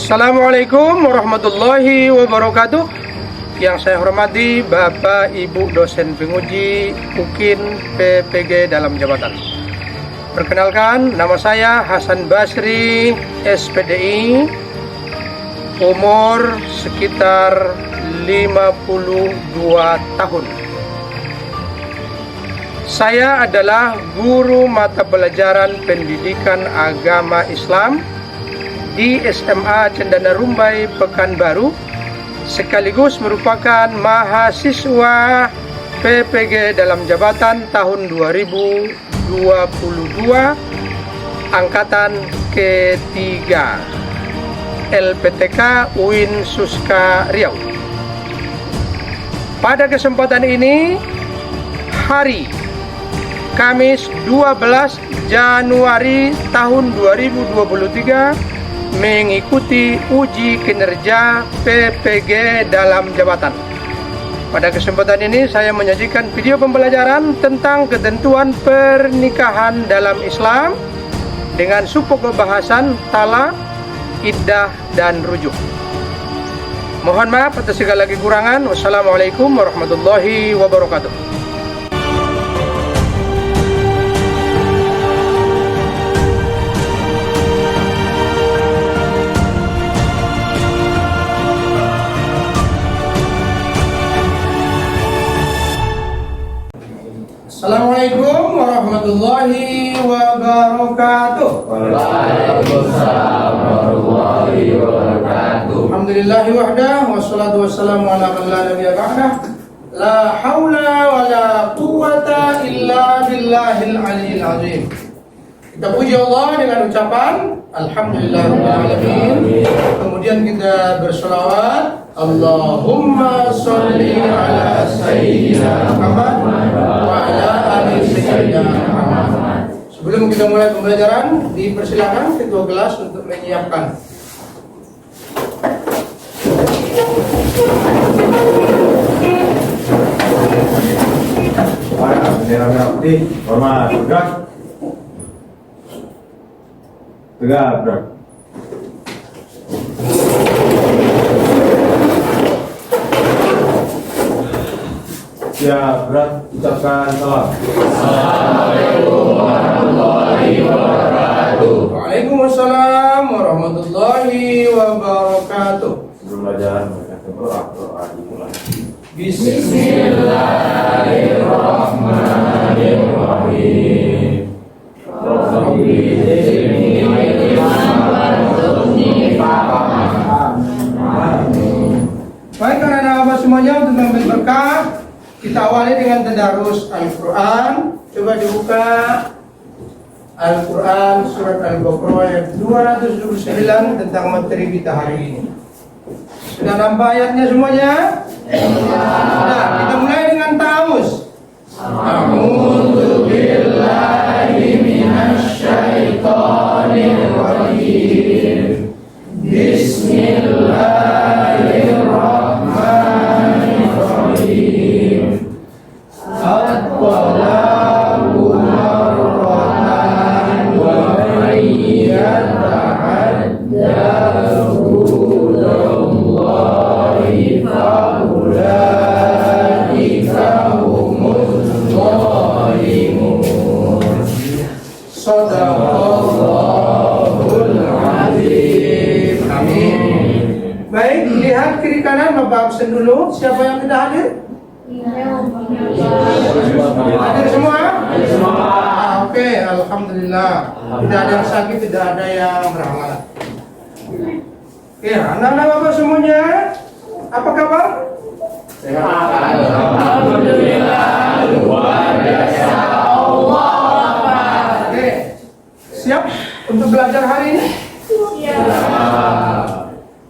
Assalamualaikum warahmatullahi wabarakatuh. Yang saya hormati Bapak Ibu dosen penguji UKIN PPG dalam jabatan. Perkenalkan, nama saya Hasan Basri, SPDI, umur sekitar 52 tahun. Saya adalah guru mata pelajaran pendidikan agama Islam di SMA Cendana Rumbai, Pekanbaru, sekaligus merupakan mahasiswa PPG dalam jabatan tahun 2022 angkatan ketiga LPTK UIN Suska Riau. Pada kesempatan ini, hari Kamis 12 Januari tahun 2023 mengikuti uji kinerja PPG dalam jabatan. Pada kesempatan ini saya menyajikan video pembelajaran tentang ketentuan pernikahan dalam Islam dengan subpokok bahasan talak, iddah, dan rujuk. Mohon maaf atas segala kekurangan. Wassalamualaikum warahmatullahi wabarakatuh. Assalamualaikum warahmatullahi wabarakatuh. Waalaikumsalam warahmatullahi wabarakatuh. Alhamdulillahi wahdah, wassalatu wassalamu ala man la nabiyya ba'dah. La haula wa la quwwata illa billahil aliyyil azim. Kita puji Allah dengan ucapan Alhamdulillahirabbil alamin. Kemudian kita berselawat, Allahumma sholli ala sayyidina Muhammad wa ala ali sayyidina Muhammad. Sebelum kita mulai pembelajaran, dipersilakan ketua kelas untuk menyiapkan. Bendera merah putih, hormat, tegak. Tegak, gerak. Siap, gerak, ucapkan salam. Assalamualaikum warahmatullahi wabarakatuh. Waalaikumsalam warahmatullahi wabarakatuh. Sebelum belajar, mereka berdoa dimulai. Bismillahirrahmanirrahim. Baik, karena Bapak semuanya untuk mengambil berkah, kita awali dengan tadarus Al-Quran. Coba dibuka Al-Quran surat Al-Baqarah ayat 229 tentang materi kita hari ini. Sudah nampak ayatnya semuanya? Sudah, kita mulai dengan ta'awuz. A'udzu billahi minasyaitonir rajim. Bismillahirrahmanirrahim. At-talaqu marratan wa man yata'adda hududallahi fa ulaika humuz zalimun. Shadaqallahul azim. Amin. Baik, lihat kiri kanan, Bapak absen dulu. Siapa yang tidak hadir? Hadir semua? Oke, alhamdulillah. Tidak ada yang sakit, tidak ada yang berhalangan. Oke, anak-anak Bapak semuanya, apa kabar? Sehat. Alhamdulillah. Luar biasa. Oke, siap untuk belajar hari ini?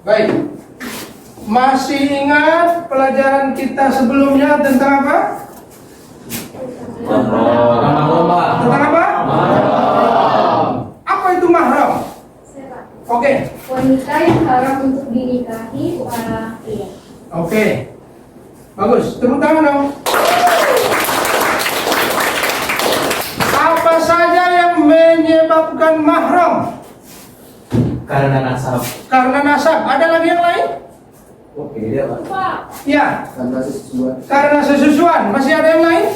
Baik. Masih ingat pelajaran kita sebelumnya tentang apa? Tentang apa? Apa itu mahram? Oke. Wanita yang haram untuk dinikahi para pria. Oke. Bagus. Tepuk tangan dong. Apa saja yang menyebabkan mahram? Karena nasab. Karena nasab. Ada lagi yang lain? Oke, dia Pak. Ya. Karena sesuatu. Karena sesusuan. Masih ada yang lain?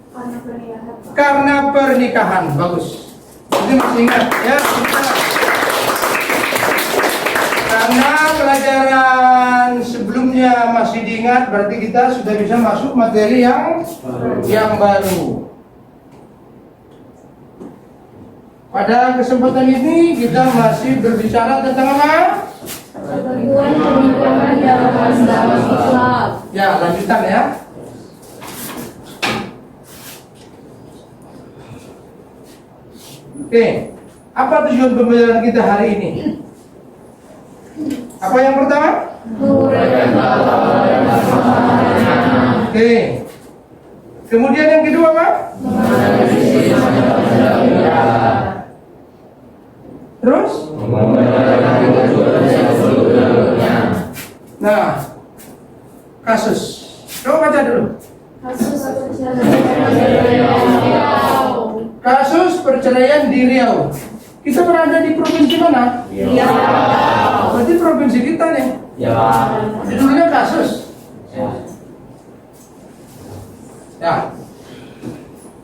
Karena pernikahan. Karena pernikahan. Bagus. Jadi masih ingat ya. Karena pelajaran sebelumnya masih diingat, berarti kita sudah bisa masuk materi yang baru. Pada kesempatan ini kita masih berbicara tentang apa? Ketentuan pernikahan dalam agama Islam. Ya, lanjutan ya. Oke, apa tujuan pembelajaran kita hari ini? Apa yang pertama? Oke. Kemudian yang kedua apa? Terus? Nah, kasus. Coba baca dulu. Kasus perceraian di Riau. Kita berada di provinsi mana? Riau. Berarti provinsi kita nih. Ya. Judulnya kasus. Ya.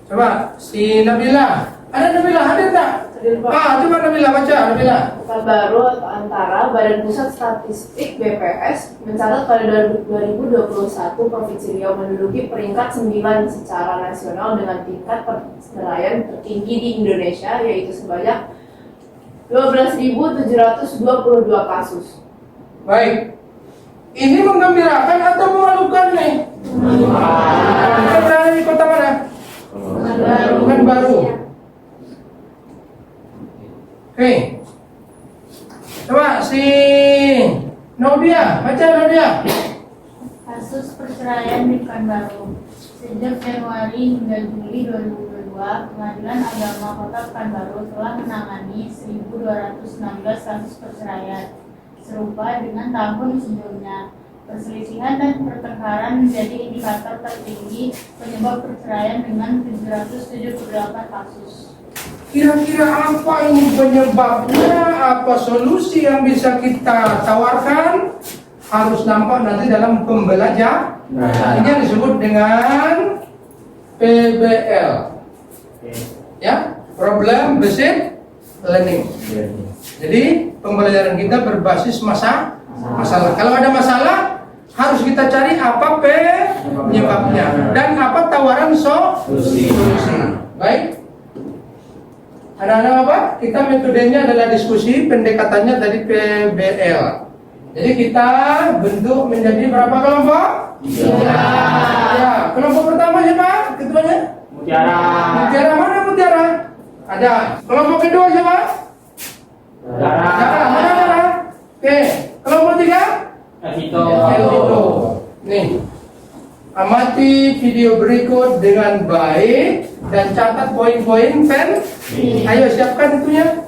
Coba si Nabila. Ada Nabila hadir tak? Coba Nabila baca Nabila. Data baru atau antara Badan Pusat Statistik BPS mencatat pada 2021 Provinsi Riau menduduki peringkat 9 secara nasional dengan tingkat perceraian tertinggi di Indonesia, yaitu sebanyak 12.722 kasus. Baik. Ini menggembirakan atau memalukan nih? Kita berada di kota mana? Bukan baru. Oke. Coba si Nobia, baca Nobia. Kasus perceraian di Pekanbaru. Sejak Januari hingga Juli 2022, Pengadilan Agama Kota Pekanbaru telah menangani 1.216 kasus perceraian, serupa dengan tahun sebelumnya. Perselisihan dan pertengkaran menjadi indikator tertinggi penyebab perceraian dengan 778 kasus. Kira-kira apa ini penyebabnya? Apa solusi yang bisa kita tawarkan? Harus nampak nanti dalam pembelajaran. Ini yang disebut dengan PBL. Ya, problem based learning. Jadi pembelajaran kita berbasis masalah. Kalau ada masalah, harus kita cari apa penyebabnya dan apa tawaran solusi. Baik. Anak-anak apa? Kita metodenya adalah diskusi, pendekatannya dari PBL. Jadi kita bentuk menjadi berapa kelompok? Ya, kelompok pertama siapa? Ketuanya? Mutiara. Mutiara mana Mutiara? Ada. Kelompok kedua siapa? Dara. Mana Dara? Oke. Kelompok tiga? Elvito. Nih. Amati video berikut dengan baik dan catat poin-poin pen. Ayo siapkan itunya.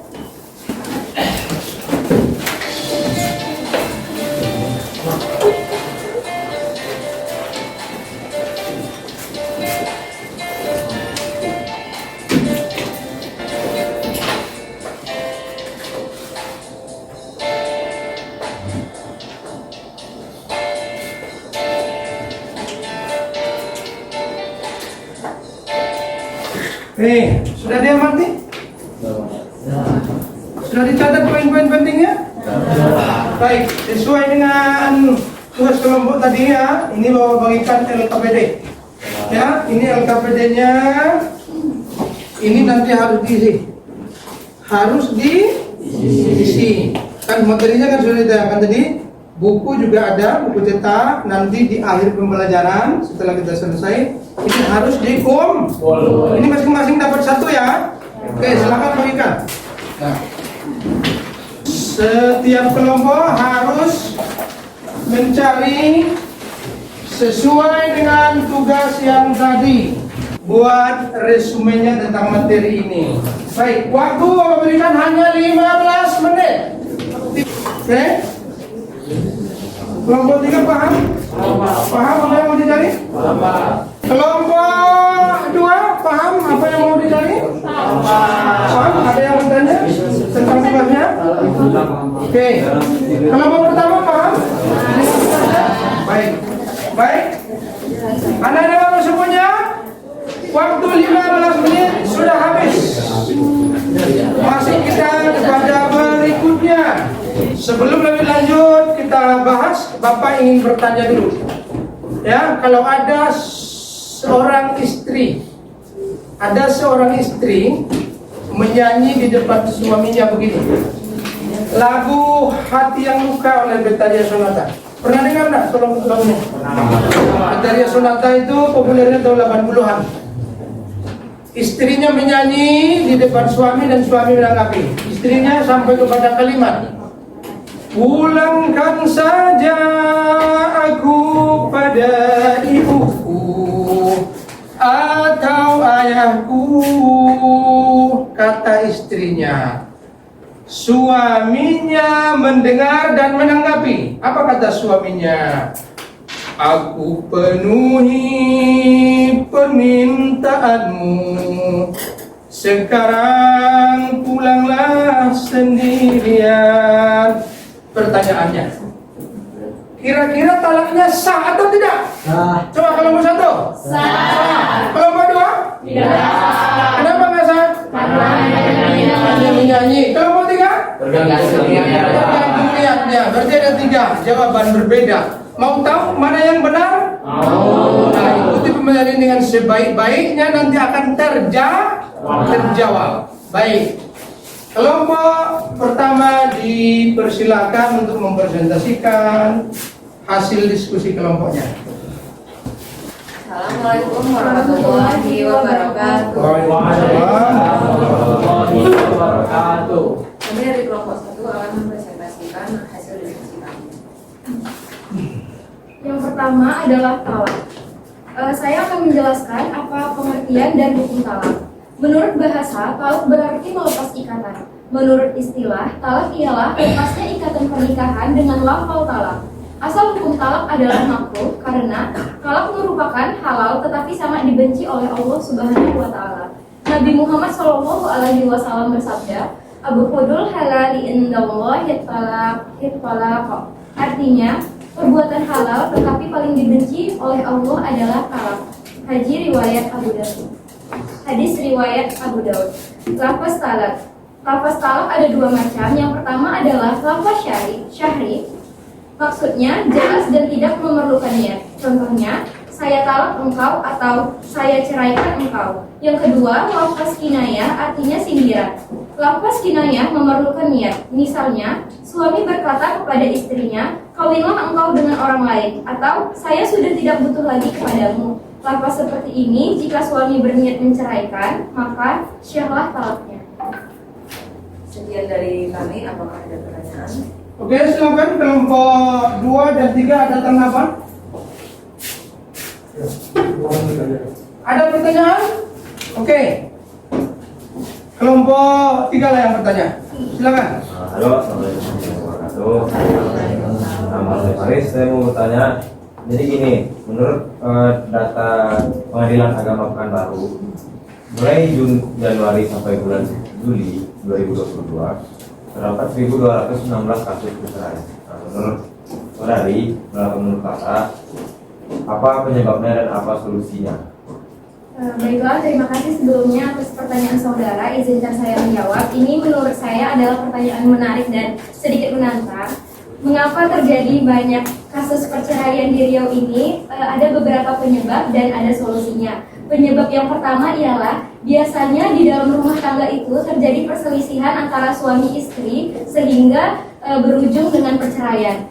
Sudah diamati? Sudah dicatat poin-poin pentingnya? Baik, sesuai dengan tugas kelompok tadi ya. Ini bawa bagikan LKPD. Ya, ini LKPD-nya. Ini nanti harus diisi. Harus diisi. Kan materinya kan sudah ditayangkan tadi. Buku juga ada, buku cetak. Nanti di akhir pembelajaran setelah kita selesai, ini harus dikumpul. Ini masing-masing dapat satu ya. Oke, silakan bagikan. Nah, setiap kelompok harus mencari sesuai dengan tugas yang tadi. Buat resumenya tentang materi ini. Baik, waktu berikan hanya 15 menit. Oke? Kelompok 3 paham? Paham apa yang mau dicari? Kelompok 2 paham apa yang mau dicari? Paham? Ada yang bertanya tentang tugasnya? Oke. Kelompok pertama paham? Baik. Baik. Anak-anak baru semuanya, waktu 15 menit sudah habis. Masih kita kepada berikutnya. Sebelum lebih lanjut kita bahas, Bapak ingin bertanya dulu. Ya, kalau ada seorang istri menyanyi di depan suaminya begini, lagu Hati Yang Luka oleh Betharia Sonata. Pernah dengar enggak tolong lagunya? Betharia Sonata itu populernya tahun 80-an. Istrinya menyanyi di depan suami dan suami menanggapi. Istrinya sampai kepada kalimat, pulangkan saja aku pada ibuku atau ayahku, kata istrinya. Suaminya mendengar dan menanggapi. Apa kata suaminya? Aku penuhi permintaanmu, sekarang pulanglah sendirian. Pertanyaannya, kira-kira talaknya sah atau tidak? Sah. Coba kelompok 1. Sah. Kelompok 2? Tidak. Kenapa nggak sah? Karena menyanyi. Kelompok 3? Tergantung Niatnya. Berarti ada 3 jawaban berbeda. Mau tahu mana yang benar? Mau. Nah, ikuti pembelajaran dengan sebaik-baiknya, nanti akan terjawab. Baik. Kelompok pertama dipersilakan untuk mempresentasikan hasil diskusi kelompoknya. Assalamualaikum warahmatullahi wabarakatuh. Warahmatullahi wabarakatuh. Kami dari kelompok 1 akan mempresentasikan hasil diskusi kami. Yang pertama adalah talak. Saya akan menjelaskan apa pengertian dan hukum talak. Menurut bahasa, talak berarti melepas ikatan. Menurut istilah, talak ialah lepasnya ikatan pernikahan dengan lafal talak. Asal hukum talak adalah makruh karena talak merupakan halal tetapi sangat dibenci oleh Allah Subhanahu wa taala. Nabi Muhammad SAW bersabda, "Abghadul halali indallahi talaq." Artinya, perbuatan halal tetapi paling dibenci oleh Allah adalah talak. Hadis riwayat Abu Daud. Lafaz talak. Lafaz talak ada 2 macam. Yang pertama adalah lafaz syahri. Maksudnya jelas dan tidak memerlukan niat. Contohnya, saya talak engkau atau saya ceraikan engkau. Yang kedua, lafaz kinayah artinya sindiran. Lafaz kinayah memerlukan niat. Misalnya, suami berkata kepada istrinya, "Kawinlah engkau dengan orang lain," atau "Saya sudah tidak butuh lagi kepadamu." Lafaz seperti ini jika suami berniat menceraikan, maka syahlah talaknya. Sekian dari kami, apakah ada pertanyaan? Oke, silakan kelompok 2 dan 3 ada tanggapan? Ada pertanyaan? Oke. Kelompok 3 lah yang bertanya. Silakan. Halo, Assalamualaikum warahmatullahi wabarakatuh. Nama saya Faris, saya mau bertanya. Jadi gini, menurut data Pengadilan Agama Pekanbaru, mulai Januari sampai bulan Juli 2022, terdapat 1.216 kasus perceraian. Nah, menurut saudari, menurut kakak, apa penyebabnya dan apa solusinya? Baiklah, terima kasih sebelumnya atas pertanyaan saudara. Izinkan saya menjawab. Ini menurut saya adalah pertanyaan menarik dan sedikit menantang. Mengapa terjadi banyak kasus perceraian di Riau ini? Ada beberapa penyebab dan ada solusinya. Penyebab yang pertama ialah biasanya di dalam rumah tangga itu terjadi perselisihan antara suami istri sehingga berujung dengan perceraian.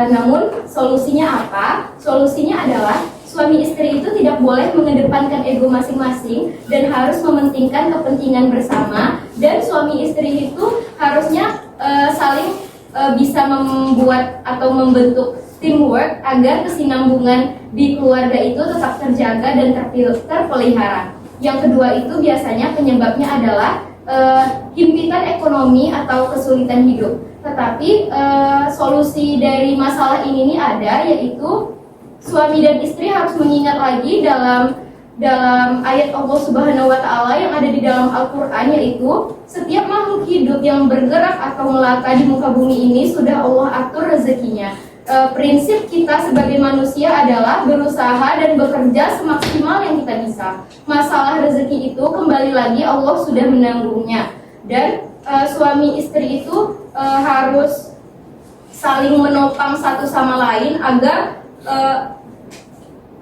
Namun solusinya apa? Solusinya adalah suami istri itu tidak boleh mengedepankan ego masing-masing dan harus mementingkan kepentingan bersama, dan suami istri itu harusnya saling bisa membuat atau membentuk teamwork agar kesinambungan di keluarga itu tetap terjaga dan terpelihara. Yang kedua itu biasanya penyebabnya adalah himpitan ekonomi atau kesulitan hidup. Tetapi solusi dari masalah ini ada, yaitu suami dan istri harus mengingat lagi dalam dalam ayat Allah Subhanahu wa taala yang ada di dalam Al-Qur'an, yaitu setiap makhluk hidup yang bergerak atau melata di muka bumi ini sudah Allah atur rezekinya. Prinsip kita sebagai manusia adalah berusaha dan bekerja semaksimal yang kita bisa. Masalah rezeki itu kembali lagi Allah sudah menanggungnya. Dan suami istri itu harus saling menopang satu sama lain agar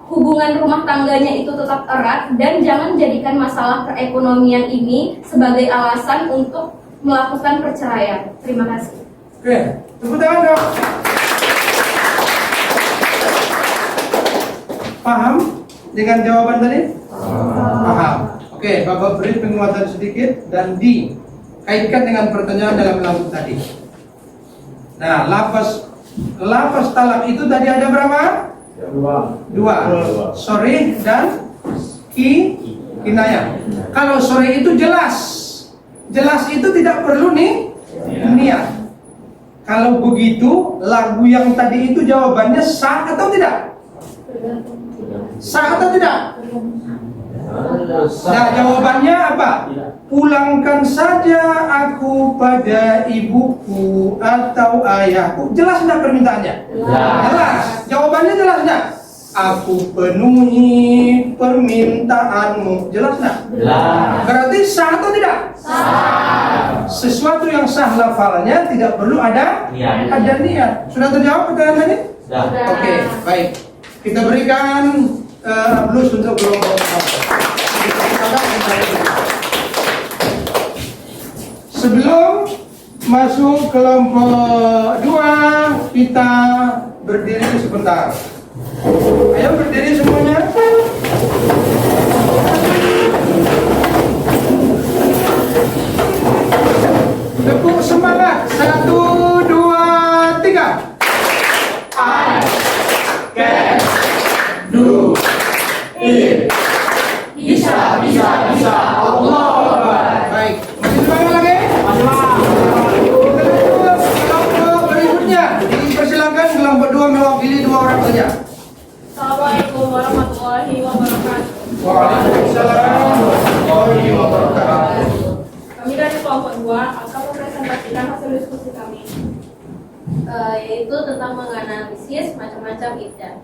hubungan rumah tangganya itu tetap erat, dan jangan jadikan masalah perekonomian ini sebagai alasan untuk melakukan perceraian. Terima kasih. Oke, tepuk tangan dong. Paham dengan jawaban tadi? Paham. Oke, Bapak beri penguatan sedikit dan dikaitkan dengan pertanyaan dalam lagu tadi. Nah, lafaz talak itu tadi ada berapa? Dua. Sorry dan kinayah. Kalau sorry itu jelas. Jelas itu tidak perlu nih niat. Kalau begitu, lagu yang tadi itu jawabannya sah atau tidak? Sah atau tidak? Nah, jawabannya apa? Pulangkan saja aku pada ibuku atau ayahku. Jelas tidak permintaannya? Jelas. Jawabannya jelas tidak? Aku penuhi permintaanmu. Jelas tidak? Jelas. Berarti sah atau tidak? Sah. Sesuatu yang sah lafalnya tidak perlu ada niat. Sudah terjawab pertanyaan tadi? Sudah. Oke, baik. Kita berikan plus untuk kelompok sebelum masuk kelompok 2, kita berdiri sebentar. Ayo berdiri semuanya. Tepuk semangat. 1, 2, 3. I can do it. Bisa. Allah Akbar. Baik. Masih semangat lagi? Kita lanjut kelompok berikutnya. Dipersilakan kelompok 2 mewakili 2 orang saja. Assalamualaikum warahmatullahi wabarakatuh. Waalaikumsalam warahmatullahi wabarakatuh. Kami dari kelompok 2 akan mempresentasikan hasil diskusi kami, yaitu tentang menganalisis macam-macam iddah.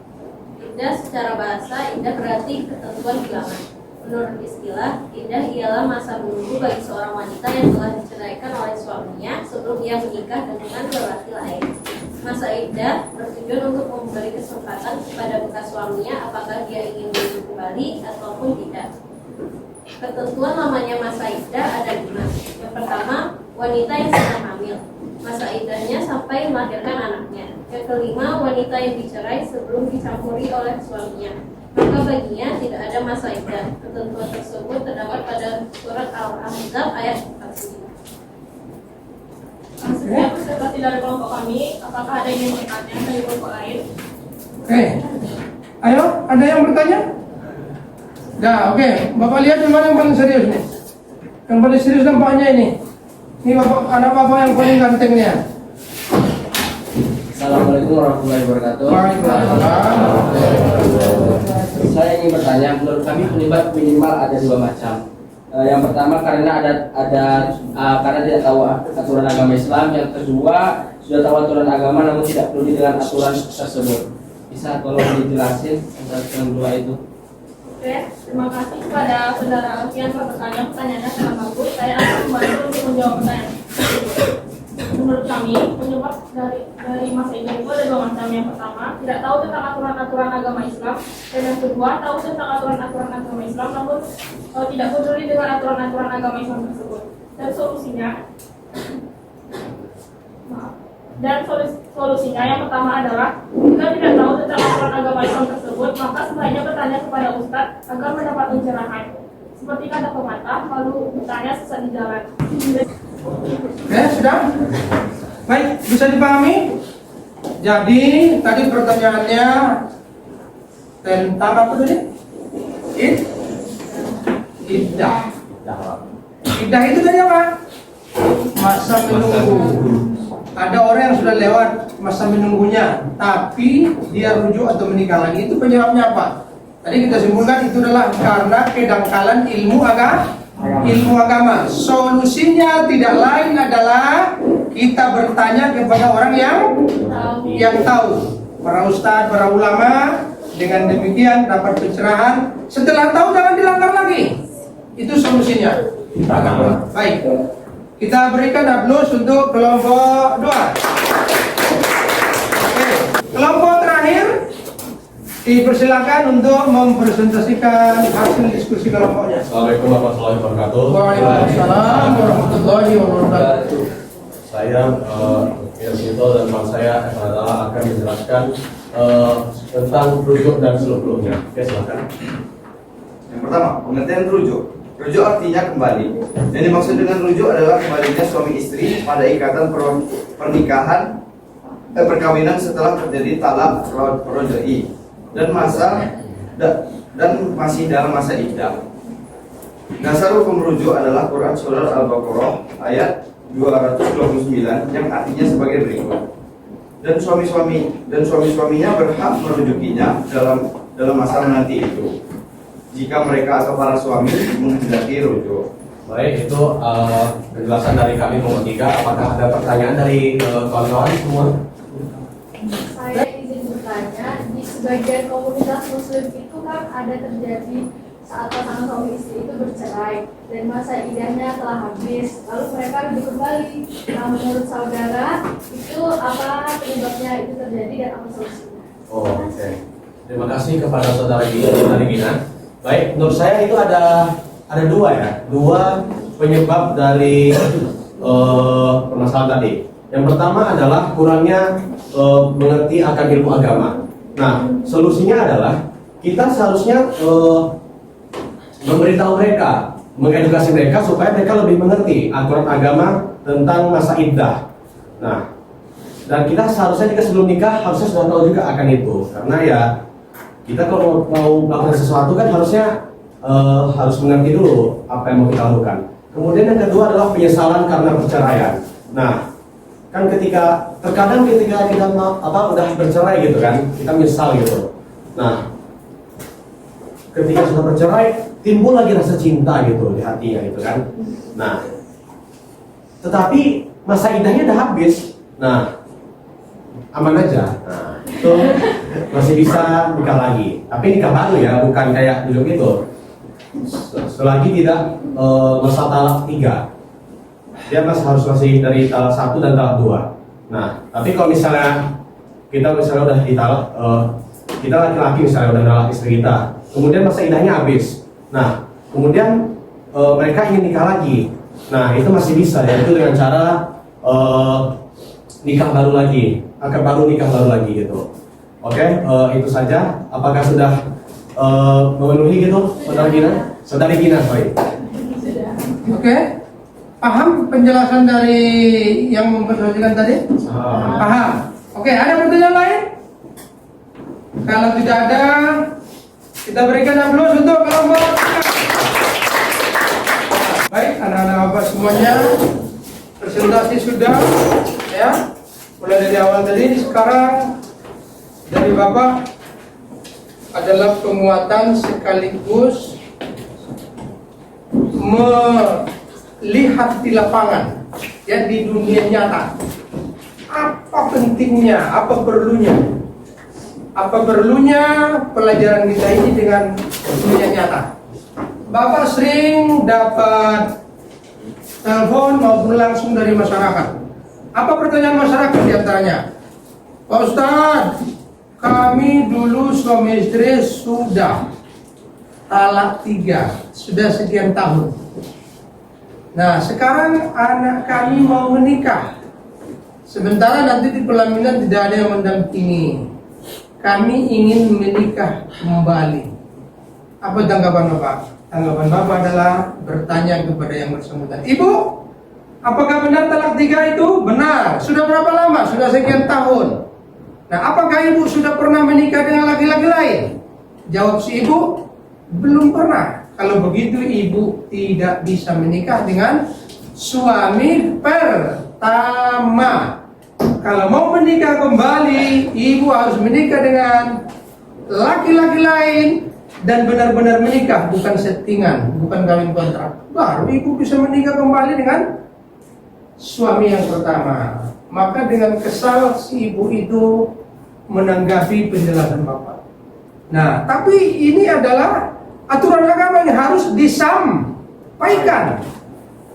Iddah secara bahasa, iddah berarti ketentuan bilangan. Menurut istilah, iddah ialah masa menunggu bagi seorang wanita yang telah diceraikan oleh suaminya sebelum ia menikah dengan lelaki lain. Masa iddah bertujuan untuk memberi kesempatan kepada bekas suaminya apakah dia ingin menuju kembali ataupun tidak. Ketentuan lamanya masa iddah ada 5. Yang pertama, wanita yang sedang hamil. Masa iddahnya sampai melahirkan anaknya. Yang kelima, wanita yang dicerai sebelum dicampuri oleh suaminya. Maka baginya tidak ada masa iddah. Ketentuan tersebut terdapat pada surat Al-Ahzab ayat 45. sekian presentasi dari kelompok kami. Apakah ada yang ingin bertanya dari kelompok lain? Oke. Ayo, ada yang bertanya? Nah, oke. Bapak lihat yang mana yang paling serius nih? Yang paling serius nampaknya ini. Ini bapak, anak bapak yang paling ganteng nih ya. Assalamualaikum warahmatullahi wabarakatuh. Waalaikumsalam. Saya ingin bertanya, menurut kami penyebab minimal ada 2 macam. Yang pertama karena karena tidak tahu aturan agama Islam. Yang kedua sudah tahu aturan agama namun tidak peduli dengan aturan tersebut. Bisa tolong dijelasin antara yang 2 itu? Oke, terima kasih kepada saudara Alfian yang bertanya. Pertanyaannya sangat bagus. Saya akan membantu untuk menjawab pertanyaan. Menurut kami, penyebab dari masa iddah itu ada 2 macam. Yang pertama, tidak tahu tentang aturan-aturan agama Islam, dan yang kedua, tahu tentang aturan-aturan agama Islam, namun tidak peduli dengan aturan-aturan agama Islam tersebut. Dan solusinya yang pertama adalah jika tidak tahu tentang aturan agama Islam tersebut, maka sebaiknya bertanya kepada ustadz agar mendapat pencerahan. Seperti kata pepatah, lalu bertanya sesat di jalan. Oke, sudah? Baik, bisa dipahami? Jadi, tadi pertanyaannya tentang apa tadi? Iddah. Iddah itu tadi apa? Masa menunggu. Ada orang yang sudah lewat masa menunggunya, tapi dia rujuk atau menikah lagi. Itu penyebabnya apa? Tadi kita simpulkan itu adalah karena kedangkalan ilmu agama. Solusinya tidak lain adalah kita bertanya kepada orang yang tahu. Para ustadz, para ulama, dengan demikian dapat pencerahan. Setelah tahu jangan dilanggar lagi. Itu solusinya. Baik. Kita berikan aplaus untuk kelompok 2. Oke. Kelompok terakhir dipersilakan untuk mempresentasikan hasil diskusi kelompoknya. Assalamualaikum warahmatullahi wabarakatuh. Waalaikumsalam warahmatullahi wabarakatuh. Saya Irsinto dan teman saya adalah akan menjelaskan tentang rujuk dan seluk-beluknya. Oke, silakan. Yang pertama, pengertian rujuk. Rujuk artinya kembali. Yang dimaksud dengan rujuk adalah kembalinya suami istri pada ikatan perkawinan setelah terjadi talak rojoi dan masih dalam masa iddah. Dasar hukum rujuk adalah Quran Surah Al-Baqarah ayat 229 yang artinya sebagai berikut. Dan suami-suaminya berhak merujukinya dalam masa menanti itu, jika mereka atau para suami menghendaki rujuk. Baik, itu penjelasan dari kami kelompok 3. Apakah ada pertanyaan dari kawan-kawan semua? Saya izin bertanya, di sebagian komunitas muslim itu kan ada terjadi saat pasangan suami istri itu bercerai dan masa iddahnya telah habis, lalu mereka rujuk kembali. Nah, menurut saudara itu apa penyebabnya itu terjadi dan apa solusinya? Oh, oke. Terima kasih kepada saudara Gina. Baik, menurut saya itu ada dua penyebab dari permasalahan tadi. Yang pertama adalah kurangnya mengerti akan ilmu agama. Nah, solusinya adalah kita seharusnya memberitahu mereka, mengedukasi mereka supaya mereka lebih mengerti aturan agama tentang masa iddah. Nah, dan kita seharusnya juga sebelum nikah harusnya sudah tahu juga akan itu, karena ya kita kalau mau melakukan sesuatu kan harusnya harus mengerti dulu apa yang mau kita lakukan. Kemudian yang kedua adalah penyesalan karena perceraian. Nah, kan terkadang ketika kita udah bercerai gitu kan, kita menyesal gitu. Nah, ketika sudah bercerai timbul lagi rasa cinta gitu di hatinya gitu kan. Nah, tetapi masa iddahnya udah habis. Nah, aman aja. Nah, itu masih bisa nikah lagi. Tapi nikah baru ya, bukan kayak dulu gitu. Selagi tidak masa talak 3, dia masih dari talak 1 dan talak 2. Nah, tapi kalau misalnya kita udah ditalak, kita laki-laki misalnya udah nolak istri kita, kemudian masa iddahnya habis. Nah, kemudian mereka ingin nikah lagi. Nah, itu masih bisa, yaitu dengan cara nikah baru lagi, akad baru, nikah baru lagi gitu. Oke, itu saja. Apakah sudah memenuhi gitu, Saudari Gina, sorry. Oke, paham penjelasan dari yang mempersoalkan tadi? Paham. Oke, ada pertanyaan lain? Kalau tidak ada, kita berikan aplaus untuk kelompok. Baik, anak-anak bapak semuanya, presentasi sudah, ya. Mulai dari awal tadi, sekarang dari bapak adalah penguatan sekaligus melihat di lapangan, ya, di dunia nyata. Apa pentingnya, apa perlunya pelajaran kita ini dengan dunia nyata. Bapak sering dapat telepon maupun langsung dari masyarakat. Apa pertanyaan masyarakat diantaranya? Pak Ustadz, kami dulu suami istri sudah talak 3, sudah sekian tahun. Nah, sekarang anak kami mau menikah. Sementara nanti di pelaminan tidak ada yang mendampingi. Kami ingin menikah kembali. Apa tanggapan Bapak? Tanggapan Bapak adalah bertanya kepada yang bersangkutan. Ibu, apakah benar talak 3 itu? Benar. Sudah berapa lama? Sudah sekian tahun. Nah, apakah ibu sudah pernah menikah dengan laki-laki lain? Jawab si ibu, belum pernah. Kalau begitu ibu tidak bisa menikah dengan suami pertama. Kalau mau menikah kembali, ibu harus menikah dengan laki-laki lain dan benar-benar menikah, bukan settingan, bukan kawin kontrak, baru ibu bisa menikah kembali dengan suami yang pertama. Maka dengan kesal si ibu itu menanggapi penjelasan bapak. Nah, tapi ini adalah aturan agama yang harus disampaikan.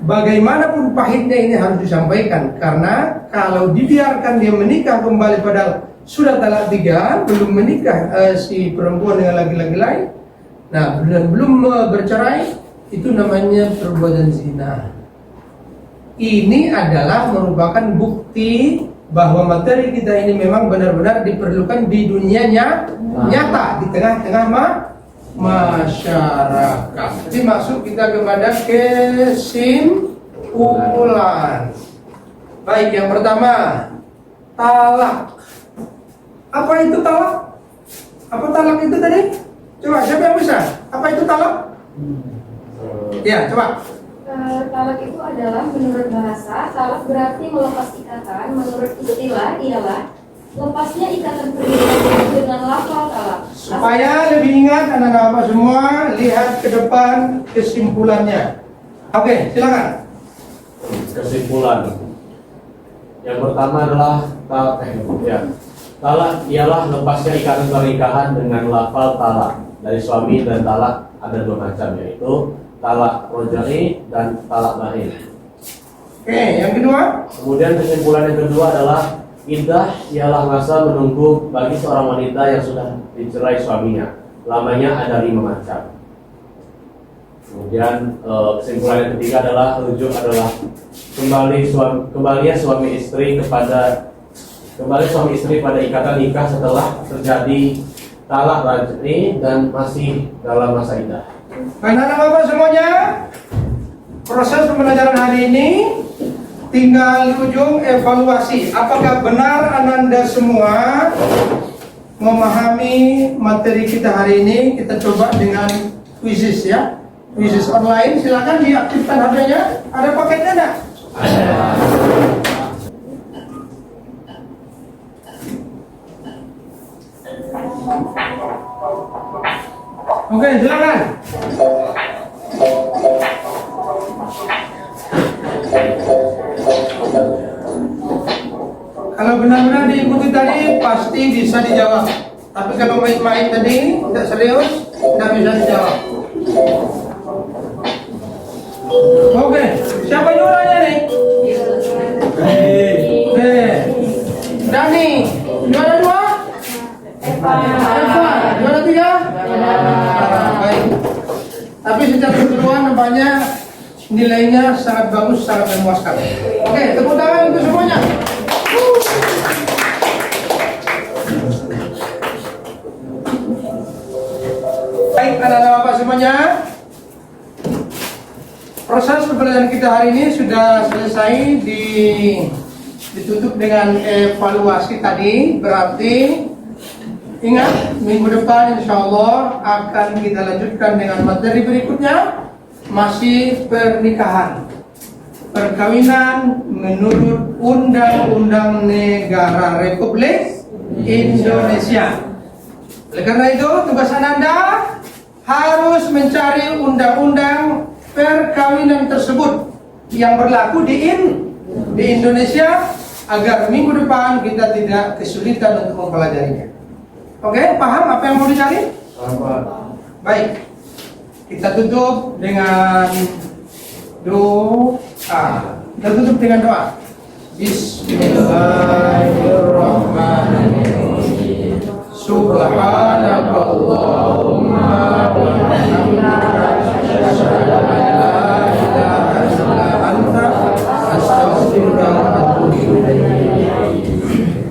Bagaimanapun pahitnya ini harus disampaikan, karena kalau dibiarkan dia menikah kembali padahal sudah talak 3, belum menikah si perempuan dengan laki-laki lain, nah belum bercerai, itu namanya perbuatan zina. Ini adalah merupakan bukti bahwa materi kita ini memang benar-benar diperlukan di dunia nyata, di tengah-tengah masyarakat. Jadi masuk kita kepada kesimpulan. Baik, yang pertama, talak. Apa itu talak? Apa talak itu tadi? Coba, siapa yang bisa? Apa itu talak? Ya, coba. Talak itu adalah menurut bahasa, talak berarti melepas ikatan. Menurut istilah ialah lepasnya ikatan perjodohan dengan lafal talak. Supaya lebih ingat anak-anak Bapak semua, lihat ke depan kesimpulannya. Oke, silakan. Kesimpulan. Yang pertama adalah talak. Talak ialah lepasnya ikatan pernikahan dengan lafal talak. Dari suami dan talak ada 2 macam, yaitu talak rojai dan talak bain. Oke, yang kedua. Kemudian kesimpulan yang kedua adalah iddah ialah masa menunggu bagi seorang wanita yang sudah dicerai suaminya. Lamanya ada 5 macam. Kemudian kesimpulan yang ketiga adalah rujuk adalah kembali suami istri pada ikatan nikah setelah terjadi talak raj'i dan masih dalam masa iddah. Anak-anak Bapak semuanya, proses pembelajaran hari ini tinggal di ujung evaluasi. Apakah benar Ananda semua memahami materi kita hari ini? Kita coba dengan quizzes ya. Quizzes online, silakan diaktifkan HP-nya. Ada paketnya enggak? Oke, silakan. Kalau benar-benar diikuti tadi pasti bisa dijawab. Tapi kalau main-main tadi tidak serius, tidak bisa dijawab. Oke, siapa juaranya nih? Oke, Dani, juara 2? Eva, juara 3? Baik. Tapi secara keseluruhan nampaknya nilainya sangat bagus, sangat memuaskan. Oke, tepuk tangan untuk semuanya. Baik, anak-anak Bapak semuanya, proses pembelajaran kita hari ini sudah selesai, ditutup dengan evaluasi tadi. Berarti ingat, minggu depan insya Allah akan kita lanjutkan dengan materi berikutnya, masih pernikahan, perkawinan menurut Undang-Undang Negara Republik Indonesia. Oleh karena itu, tugas Ananda harus mencari undang-undang perkawinan tersebut yang berlaku di Indonesia, agar minggu depan kita tidak kesulitan untuk mempelajarinya. Oke, paham apa yang mau dicari? Baik, kita tutup dengan doa. Kita tutup dengan doa. Bismillahirrahmanirrahim. Subhanakallahumma wa bihamdika, asyhadu an la ilaha illa anta, astaghfiruka wa atubu ilaik.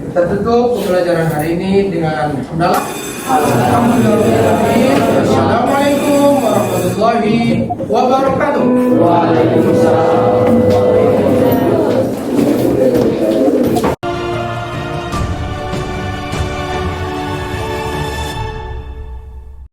Kita tutup pembelajaran hari ini dengan hamdalah. Assalamualaikum warahmatullahi wabarakatuh. Waalaikumsalam.